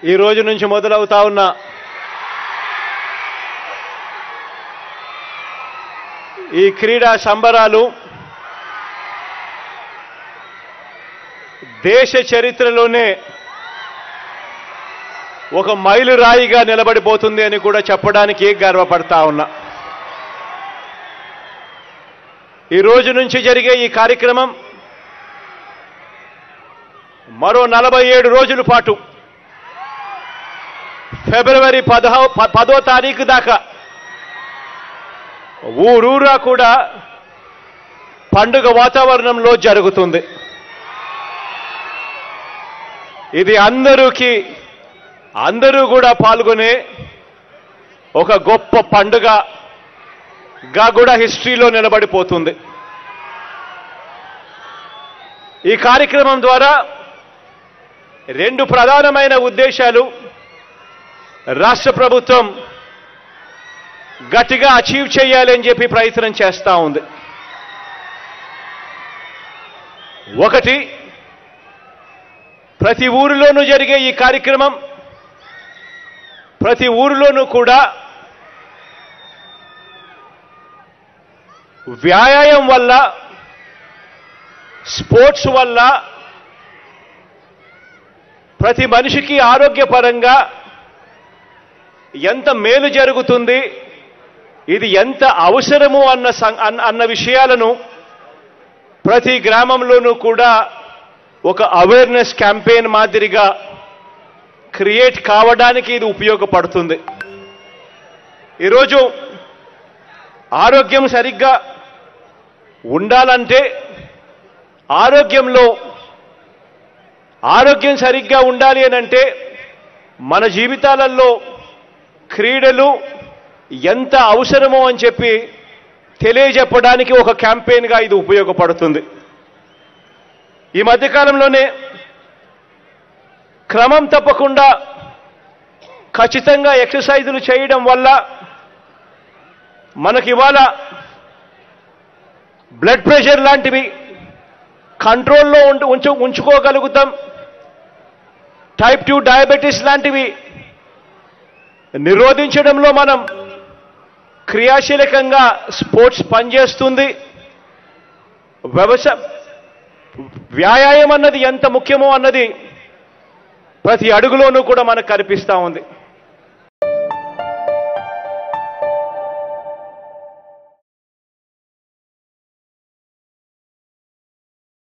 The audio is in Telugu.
ఈ రోజు నుంచి మొదలవుతా ఉన్న ఈ క్రీడా సంబరాలు దేశ చరిత్రలోనే ఒక మైలురాయిగా నిలబడిపోతుంది అని కూడా చెప్పడానికి గర్వపడతా ఉన్నా. ఈ రోజు నుంచి జరిగే ఈ కార్యక్రమం మరో 47 రోజుల పాటు ఫిబ్రవరి 10వ తారీఖు దాకా ఊరూరా కూడా పండుగ వాతావరణంలో జరుగుతుంది. ఇది అందరూ కూడా పాల్గొనే ఒక గొప్ప పండుగగా కూడా హిస్టరీలో నిలబడిపోతుంది. ఈ కార్యక్రమం ద్వారా 2 ప్రధానమైన ఉద్దేశాలు రాష్ట్ర ప్రభుత్వం గట్టిగా అచీవ్ చేయాలని చెప్పి ప్రయత్నం చేస్తూ ఉంది. ఒకటి, ప్రతి ఊరిలోనూ జరిగే ఈ కార్యక్రమం ప్రతి ఊరిలోనూ కూడా వ్యాయామం వల్ల, స్పోర్ట్స్ వల్ల ప్రతి మనిషికి ఆరోగ్యపరంగా ఎంత మేలు జరుగుతుంది, ఇది ఎంత అవసరము అన్న విషయాలను ప్రతి గ్రామంలోనూ కూడా ఒక అవేర్నెస్ క్యాంపెయిన్ మాదిరిగా క్రియేట్ కావడానికి ఇది ఉపయోగపడుతుంది. ఈరోజు ఆరోగ్యం సరిగ్గా ఉండాలంటే ఆరోగ్యం సరిగ్గా ఉండాలి అనంటే మన జీవితాలలో క్రీడలు ఎంత అవసరమో అని చెప్పి తెలియజెప్పడానికి ఒక క్యాంపెయిన్గా ఇది ఉపయోగపడుతుంది. ఈ మధ్యకాలంలోనే క్రమం తప్పకుండా ఖచ్చితంగా ఎక్సర్సైజులు చేయడం వల్ల మనకి ఇవాళ బ్లడ్ ప్రెషర్ లాంటివి కంట్రోల్లో ఉంచుకోగలుగుతాం. టైప్ 2 డయాబెటీస్ లాంటివి నిరోధించడంలో మనం క్రియాశీలకంగా స్పోర్ట్స్ పనిచేస్తుంది. వ్యాయామం అన్నది ఎంత ముఖ్యమో అన్నది ప్రతి అడుగులోనూ కూడా మనకు కనిపిస్తూ ఉంది.